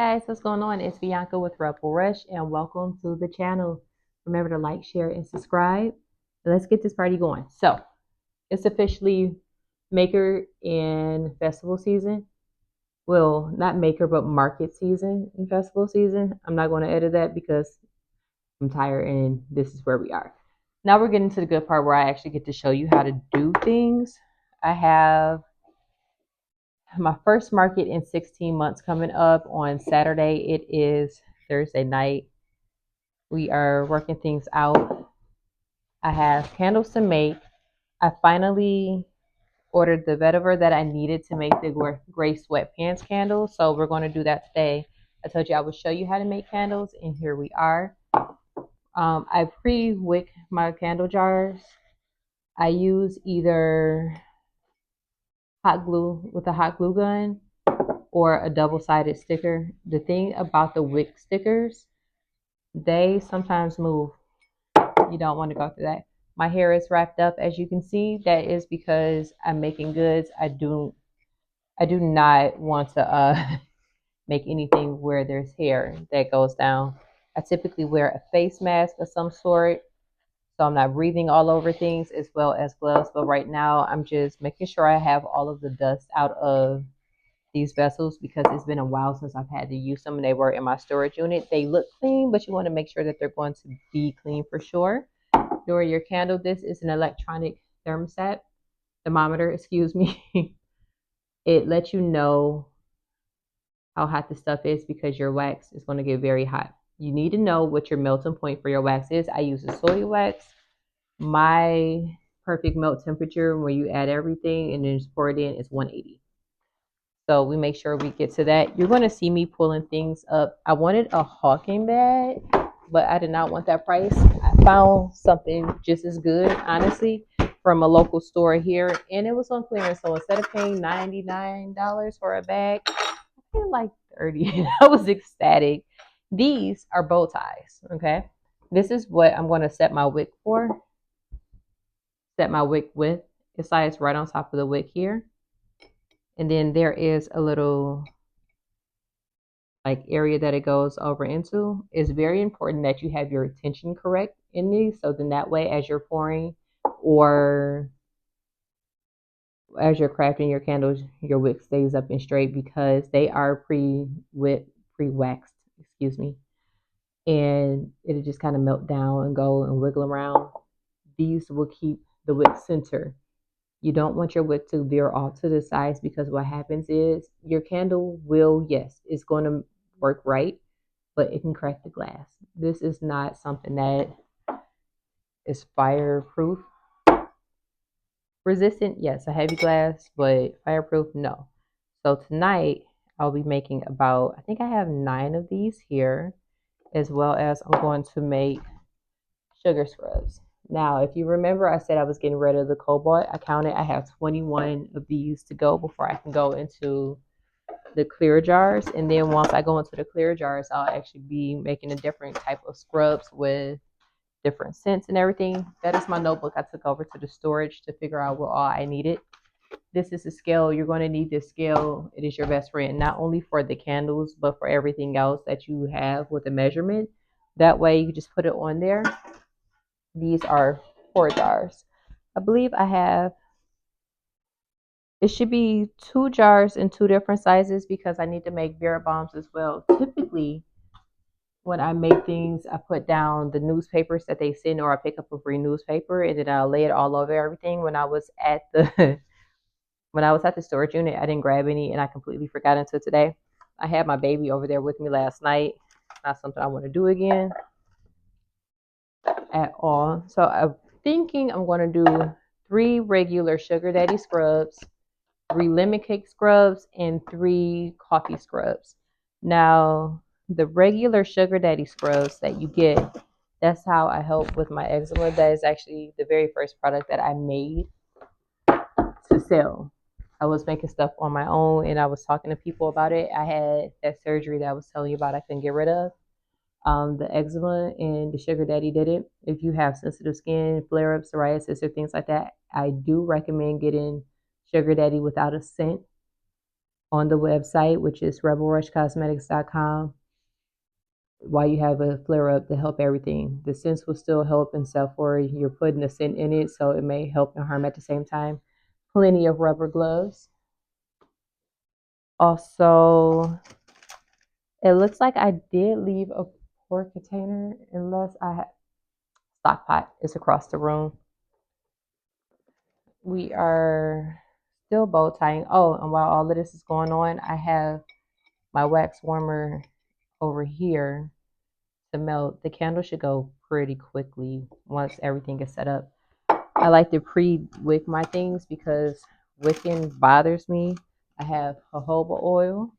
guys, what's going on? It's Bianca with Rebel Rush and welcome to the channel. Remember to like, share, and subscribe. Let's get this party going. So it's officially maker and festival season. Well, not maker, but market season and festival season. I'm not going to edit that because I'm tired and this is where we are. Now we're getting to the good part where I actually get to show you how to do things. I have my first market in 16 months coming up on Saturday. It is Thursday night. We are working things out. I have candles to make. I finally ordered the vetiver that I needed to make the gray sweatpants candles. So we're going to do that today. I told you I would show you how to make candles, and here we are. I pre-wick my candle jars. I use either hot glue with a hot glue gun or a double-sided sticker. The thing about the wick stickers, they sometimes move. You don't want to go through that. My hair is wrapped up, as you can see. That is because I'm making goods. I do not want to make anything where there's hair that goes down. I typically wear a face mask of some sort, so I'm not breathing all over things, as well as gloves. But right now, I'm just making sure I have all of the dust out of these vessels because it's been a while since I've had to use them, and they were in my storage unit. They look clean, but you want to make sure that they're going to be clean for sure. During your candle, this is an electronic thermometer, excuse me. It lets you know how hot the stuff is because your wax is going to get very hot. You need to know what your melting point for your wax is. I use a soy wax. My perfect melt temperature when you add everything and then just pour it in is 180. So we make sure we get to that. You're going to see me pulling things up. I wanted a Hawking bag, but I did not want that price. I found something just as good, honestly, from a local store here, and it was on clearance. So instead of paying $99 for a bag, I paid like $30. I was ecstatic. These are bow ties, okay? This is what I'm going to set my wick for. Set my wick with. It slides right on top of the wick here. And then there is a little like area that it goes over into. It's very important that you have your tension correct in these, so then that way as you're pouring or as you're crafting your candles, your wick stays up and straight because they are pre-waxed, excuse me, and it'll just kind of melt down and go and wiggle around. These will keep the wick center. You don't want your wick to veer off to the sides because what happens is your candle will, yes, it's going to work right, but it can crack the glass. This is not something that is fireproof. Resistant, yes, a heavy glass, but fireproof, no. So tonight I'll be making about, I think I have 9 of these here, as well as I'm going to make sugar scrubs. Now, if you remember, I said I was getting rid of the cobalt. I counted, I have 21 of these to go before I can go into the clear jars. And then once I go into the clear jars, I'll actually be making a different type of scrubs with different scents and everything. That is my notebook I took over to the storage to figure out what all I needed. This is a scale. You're going to need this scale. It is your best friend, not only for the candles, but for everything else that you have with a measurement. That way you can just put it on there. These are 4 jars. I believe I have, it should be 2 jars in 2 different sizes because I need to make beer bombs as well. Typically, when I make things, I put down the newspapers that they send, or I pick up a free newspaper and then I'll lay it all over everything. When I was at the when I was at the storage unit, I didn't grab any and I completely forgot until today. I had my baby over there with me last night. Not something I want to do again at all. So I'm thinking I'm going to do 3 regular sugar daddy scrubs, 3 lemon cake scrubs, and 3 coffee scrubs. Now, the regular sugar daddy scrubs that you get, that's how I help with my eczema. That is actually the very first product that I made to sell. I was making stuff on my own and I was talking to people about it. I had that surgery that I was telling you about I couldn't get rid of. The eczema and the sugar daddy did it. If you have sensitive skin, flare-ups, psoriasis, or things like that, I do recommend getting sugar daddy without a scent on the website, which is rebelrushcosmetics.com, while you have a flare up to help everything. The scents will still help and stuff where you're putting the scent in it, so it may help and harm at the same time. Plenty of rubber gloves. Also, it looks like I did leave a pour container, unless I had stock pot is across the room. We are still bow tying. Oh, and while all of this is going on, I have my wax warmer over here to melt. The candle should go pretty quickly once everything is set up. I like to pre-wick my things because wicking bothers me. I have jojoba oil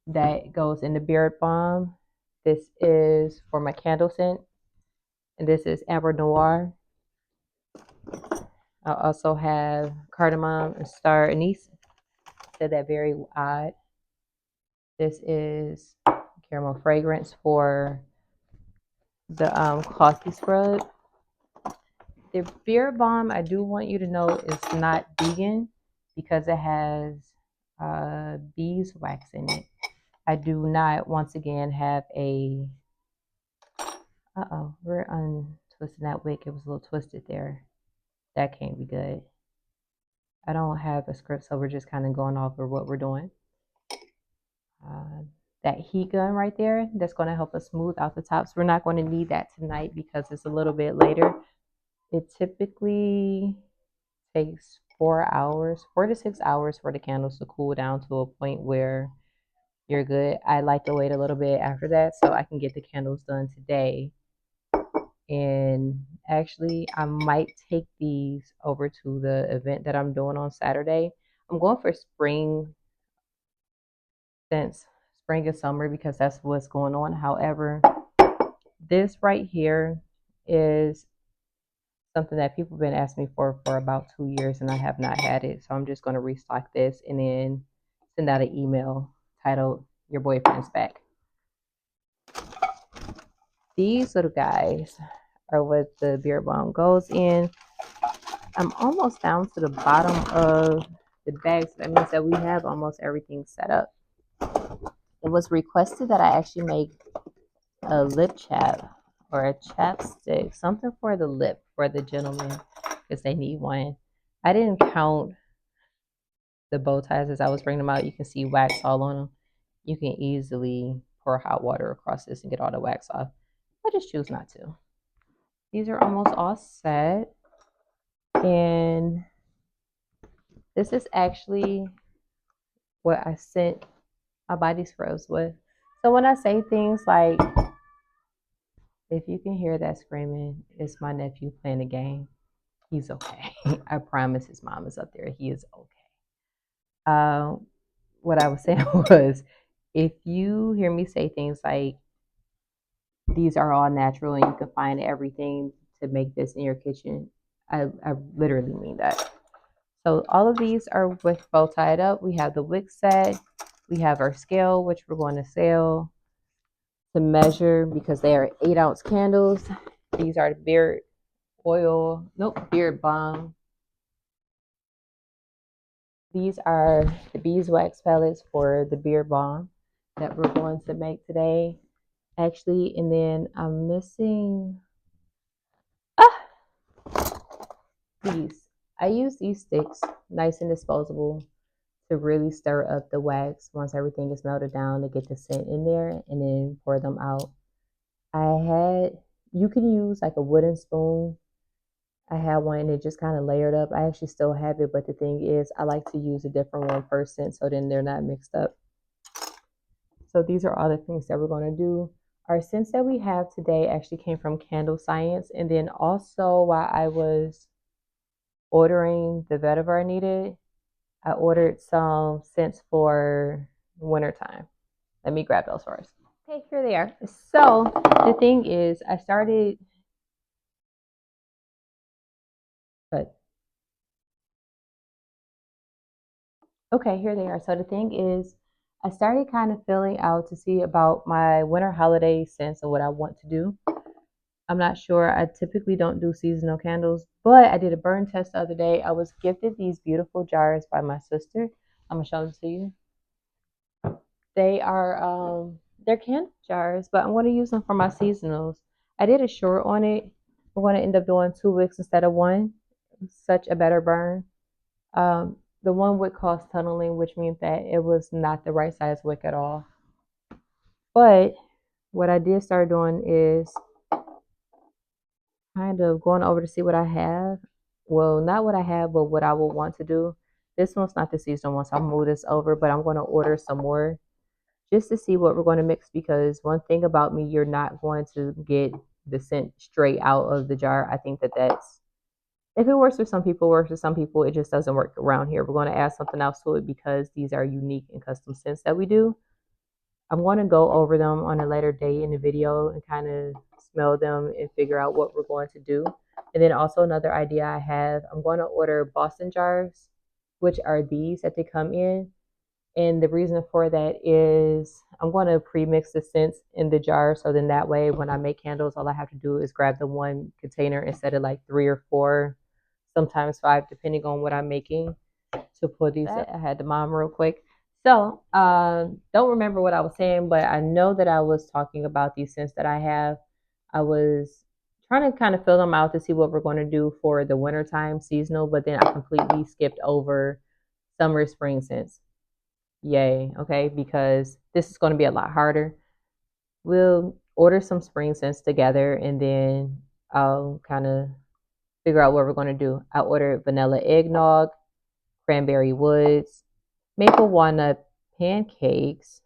that goes in the beard balm. This is for my candle scent, and this is amber noir. I also have cardamom and star anise. Said that very odd. This is caramel fragrance for the coffee scrub. The beard balm, I do want you to know, is not vegan because it has beeswax in it. I do not, once again, have a. We're untwisting that wick. It was a little twisted there. That can't be good. I don't have a script, so we're just kind of going off of what we're doing. That heat gun right there, that's going to help us smooth out the tops. We're not going to need that tonight because it's a little bit later. It typically takes 4 hours, 4 to 6 hours for the candles to cool down to a point where you're good. I like to wait a little bit after that so I can get the candles done today. And actually, I might take these over to the event that I'm doing on Saturday. I'm going for spring scents, spring and summer, because that's what's going on. However, this right here is something that people have been asking me for about 2 years, and I have not had it. So I'm just going to restock this and then send out an email titled "Your Boyfriend's Back." These little guys are what the beard balm goes in. I'm almost down to the bottom of the bags. That means that we have almost everything set up. It was requested that I actually make a lip chap or a chapstick, something for the lip for the gentlemen because they need one. I didn't count the bow ties as I was bringing them out. You can see wax all on them. You can easily pour hot water across this and get all the wax off. I just choose not to. These are almost all set. And this is actually what I sent my body scrubs with. So when I say things like, if you can hear that screaming, it's my nephew playing a game. He's okay. I promise his mom is up there. He is okay. What I was saying was, if you hear me say things like, these are all natural and you can find everything to make this in your kitchen, I literally mean that. So all of these are with bow tied up. We have the wick set. We have our scale, which we're going to sell to measure because they are 8-ounce candles. These are the beard balm. These are the beeswax pellets for the beard balm that we're going to make today. Actually, and then I'm missing these. I use these sticks, nice and disposable, to really stir up the wax once everything is melted down to get the scent in there and then pour them out. You can use like a wooden spoon. I had one and it just kind of layered up. I actually still have it, but the thing is, I like to use a different one per scent so then they're not mixed up. So these are all the things that we're going to do. Our scents that we have today actually came from Candle Science. And then also, while I was ordering the vetiver I needed, I ordered some scents for wintertime. Let me grab those first. Okay, here they are. So the thing is, I started. But okay, here they are. So the thing is, I started kind of filling out to see about my winter holiday scents and what I want to do. I'm not sure. I typically don't do seasonal candles, but I did a burn test the other day. I was gifted these beautiful jars by my sister. I'm gonna show them to you. They are they're candle jars, but I'm going to use them for my seasonals. I did a short on it. I'm going to end up doing 2 wicks instead of one. Such a better burn. The one wick caused tunneling, which means that it was not the right size wick at all. But what I did start doing is kind of going over to see what I have. Well, not what I have, but what I will want to do. This one's not the seasonal one, so I'll move this over, but I'm going to order some more just to see what we're going to mix, because one thing about me, you're not going to get the scent straight out of the jar. I think that that's, if it works for some people, it works for some people. It just doesn't work around here. We're going to add something else to it because these are unique and custom scents that we do. I'm going to go over them on a later date in the video and kind of smell them and figure out what we're going to do. And then also another idea I have, I'm going to order Boston jars, which are these that they come in. And the reason for that is I'm going to pre-mix the scents in the jar. So then that way, when I make candles, all I have to do is grab the one container instead of like 3 or 4, sometimes 5, depending on what I'm making, to pull these up. I had the mom real quick. So don't remember what I was saying, but I know that I was talking about these scents that I have. I was trying to kind of fill them out to see what we're going to do for the wintertime seasonal, but then I completely skipped over summer spring scents. Yay, okay, because this is going to be a lot harder. We'll order some spring scents together and then I'll kind of figure out what we're going to do. I ordered vanilla eggnog, cranberry woods, maple walnut pancakes,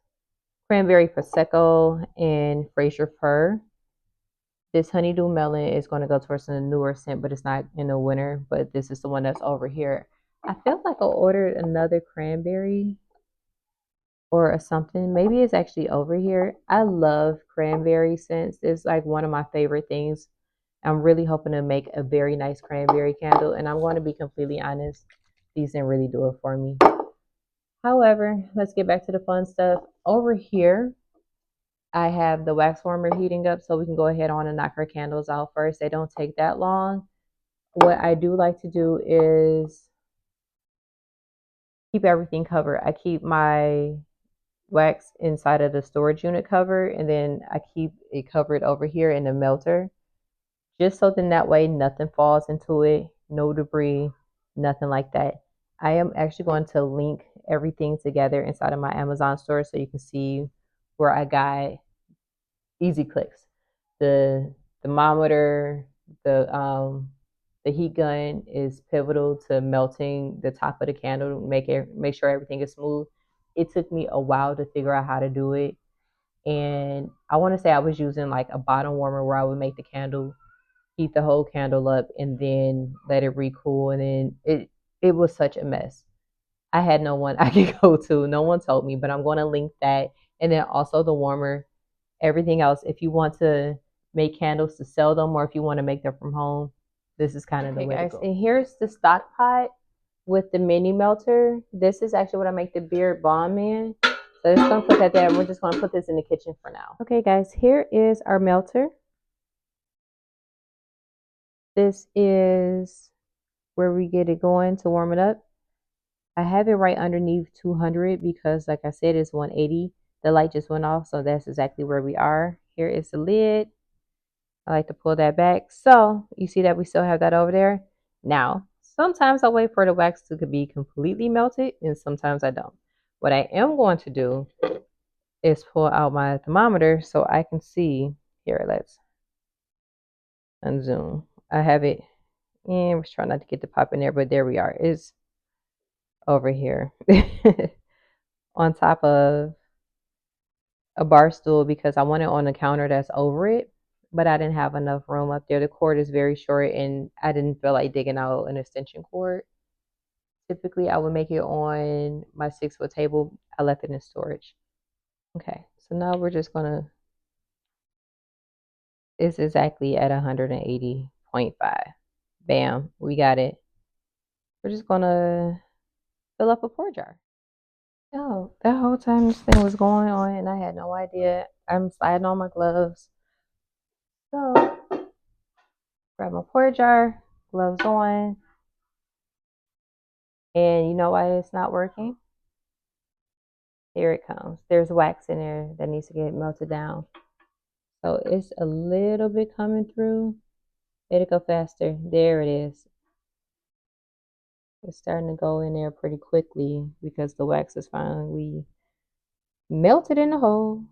cranberry prosecco, and Fraser fir. This honeydew melon is going to go towards a newer scent, but it's not in the winter. But this is the one that's over here. I feel like I ordered another cranberry or something. Maybe it's actually over here. I love cranberry scents. It's like one of my favorite things. I'm really hoping to make a very nice cranberry candle. And I'm going to be completely honest, these didn't really do it for me. However, let's get back to the fun stuff. Over here, I have the wax warmer heating up so we can go ahead on and knock our candles out first. They don't take that long. What I do like to do is keep everything covered. I keep my wax inside of the storage unit cover, and then I keep it covered over here in the melter, just so then that way nothing falls into it, no debris, nothing like that. I am actually going to link everything together inside of my Amazon store so you can see where I got easy clicks. The thermometer, the heat gun is pivotal to melting the top of the candle, make sure everything is smooth. It took me a while to figure out how to do it. And I want to say I was using like a bottom warmer where I would make the candle, heat the whole candle up, and then let it recool. And then it was such a mess. I had no one I could go to. No one told me, but I'm going to link that. And then also the warmer, everything else. If you want to make candles to sell them, or if you want to make them from home, this is kind of the way to go. And here's the stock pot with the mini melter. This is actually what I make the beard balm in. So just gonna put that there. We're just gonna put this in the kitchen for now. Okay, guys, here is our melter. This is where we get it going to warm it up. I have it right underneath 200 because, like I said, it's 180. The light just went off, so that's exactly where we are. Here is the lid. I like to pull that back. So you see that we still have that over there. Now, sometimes I wait for the wax to be completely melted, and sometimes I don't. What I am going to do is pull out my thermometer so I can see. Here, let's unzoom. I have it, and we're trying not to get the pop in there, but there we are. It's over here on top of a bar stool because I want it on the counter that's over it, but I didn't have enough room up there. The cord is very short, and I didn't feel like digging out an extension cord. Typically, I would make it on my 6-foot table. I left it in storage. Okay, so now we're just gonna, it's exactly at 180.5. Bam, we got it. We're just gonna fill up a pour jar. Oh, that whole time this thing was going on and I had no idea. I'm sliding on my gloves. So, grab my pour jar, gloves on. And you know why it's not working? Here it comes. There's wax in there that needs to get melted down. So it's a little bit coming through. It'll go faster. There it is. It's starting to go in there pretty quickly because the wax is finally melted in the hole.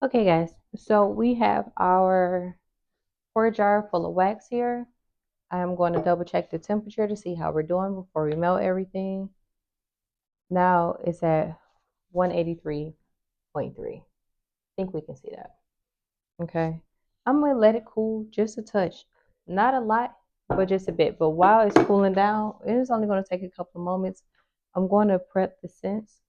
Okay, guys. So we have our pour jar full of wax here. I'm going to double check the temperature to see how we're doing before we melt everything. Now it's at 183.3. I think we can see that. Okay. I'm going to let it cool just a touch. Not a lot, but just a bit. But while it's cooling down, it is only going to take a couple of moments. I'm going to prep the scents,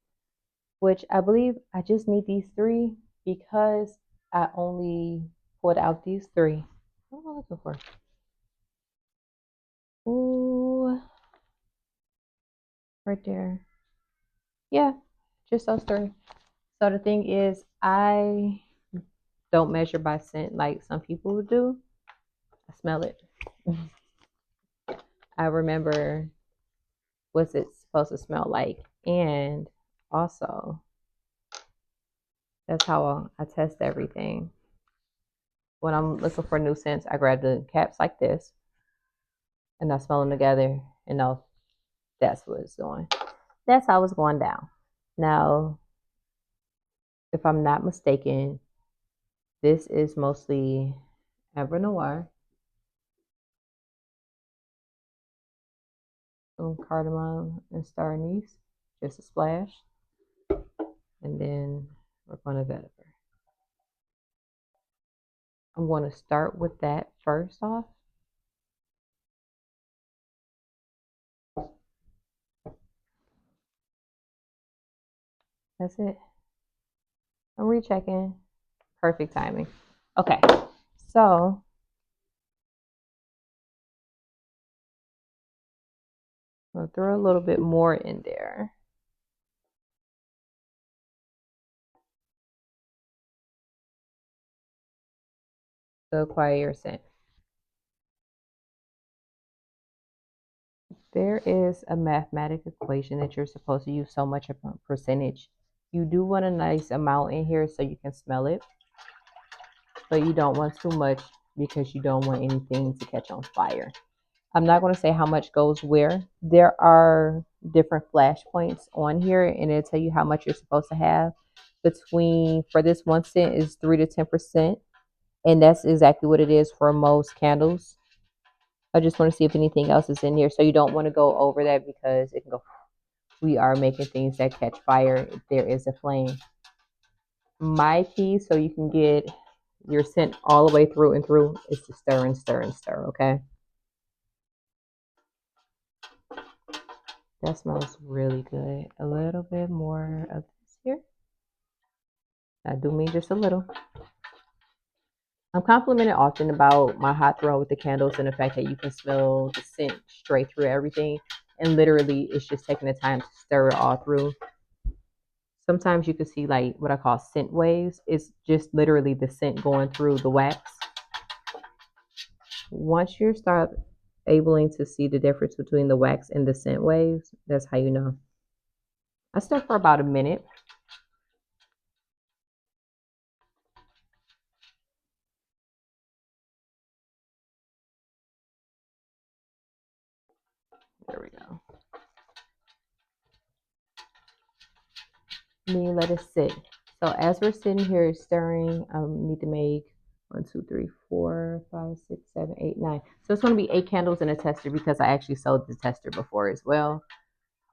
which I believe I just need these three because I only pulled out these three. What am I looking for? Ooh, right there. Yeah, just those three. So the thing is, I don't measure by scent like some people would do. I smell it. I remember what's it supposed to smell like, and also that's how I test everything. When I'm looking for new scents, I grab the caps like this, and I smell them together, and know that's what it's doing. That's how it's going down. Now, if I'm not mistaken, this is mostly Amber Noir, some cardamom and star anise, just a splash, and then we're going to vetiver. I'm going to start with that first off. That's it. I'm rechecking. Perfect timing. Okay, so I'll throw a little bit more in there. To acquire your scent. There is a mathematical equation that you're supposed to use so much of a percentage. You do want a nice amount in here so you can smell it, but you don't want too much because you don't want anything to catch on fire. I'm not going to say how much goes where. There are different flash points on here, and it'll tell you how much you're supposed to have. Between, for this one scent, is 3 to 10%, and that's exactly what it is for most candles. I just want to see if anything else is in here. So you don't want to go over that because it can go. We are making things that catch fire if there is a flame. My key, so you can get your scent all the way through and through, is to stir and stir and stir, okay? That smells really good. A little bit more of this here. I do mean just a little. I'm complimented often about my hot throw with the candles and the fact that you can smell the scent straight through everything. And literally, it's just taking the time to stir it all through. Sometimes you can see like what I call scent waves. It's just literally the scent going through the wax. Once you start able to see the difference between the wax and the scent waves, that's how you know. I stir for about a minute. There we go. Then you let it sit. So as we're sitting here stirring, need to make 1, 2, 3, 4, 5, 6, 7, 8, 9. So it's going to be 8 candles in a tester because I actually sold the tester before as well.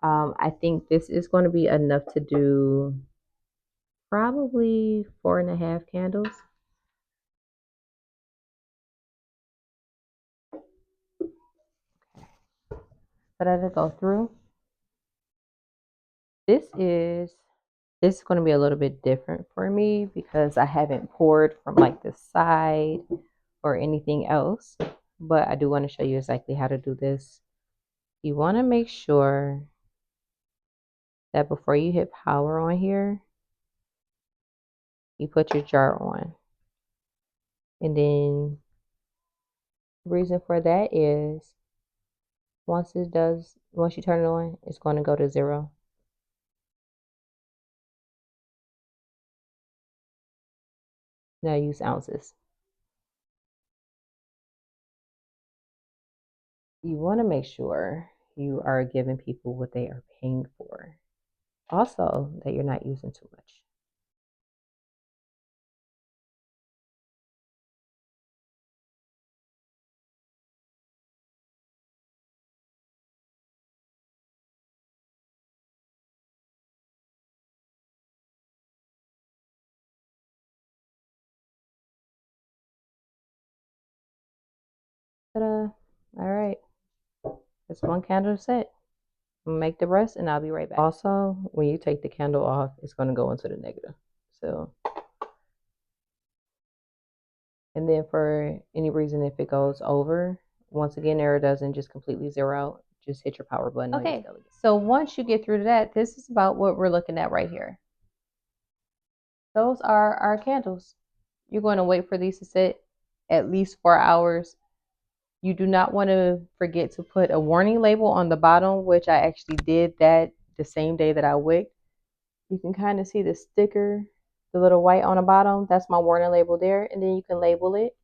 I think this is going to be enough to do probably 4.5 candles. But as I go through, this is going to be a little bit different for me because I haven't poured from like the side or anything else. But I do want to show you exactly how to do this. You want to make sure that before you hit power on here, you put your jar on. And then the reason for that is Once you turn it on, it's going to go to 0. Now use ounces. You want to make sure you are giving people what they are paying for. Also, that you're not using too much. Ta-da! All right, that's one candle set. I'm gonna make the rest, and I'll be right back. Also, when you take the candle off, it's going to go into the negative. So, and then for any reason, if it goes over, once again, error doesn't just completely zero out. Just hit your power button. Okay. So once you get through that, this is about what we're looking at right here. Those are our candles. You're going to wait for these to sit at least 4 hours. You do not want to forget to put a warning label on the bottom, which I actually did that the same day that I wicked. You can kind of see the sticker, the little white on the bottom. That's my warning label there. And then you can label it.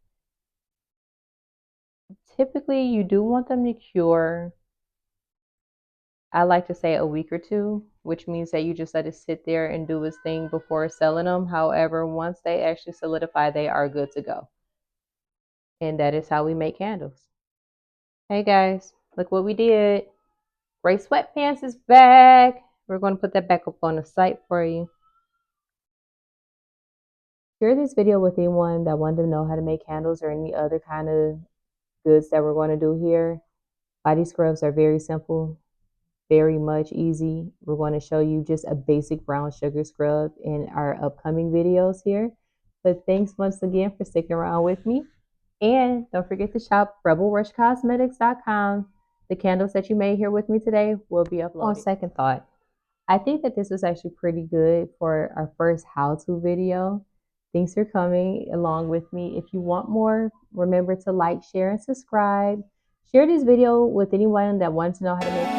Typically, you do want them to cure. I like to say a week or two, which means that you just let it sit there and do its thing before selling them. However, once they actually solidify, they are good to go. And that is how we make candles. Hey guys, look what we did. Gray Sweatpants is back. We're going to put that back up on the site for you. Share this video with anyone that wanted to know how to make candles or any other kind of goods that we're going to do here. Body scrubs are very simple, very much easy. We're going to show you just a basic brown sugar scrub in our upcoming videos here. But thanks once again for sticking around with me. And don't forget to shop rebelrushcosmetics.com. The candles that you made here with me today will be uploaded. On second thought, I think that this was actually pretty good for our first how-to video. Thanks for coming along with me. If you want more, remember to like, share, and subscribe. Share this video with anyone that wants to know how to make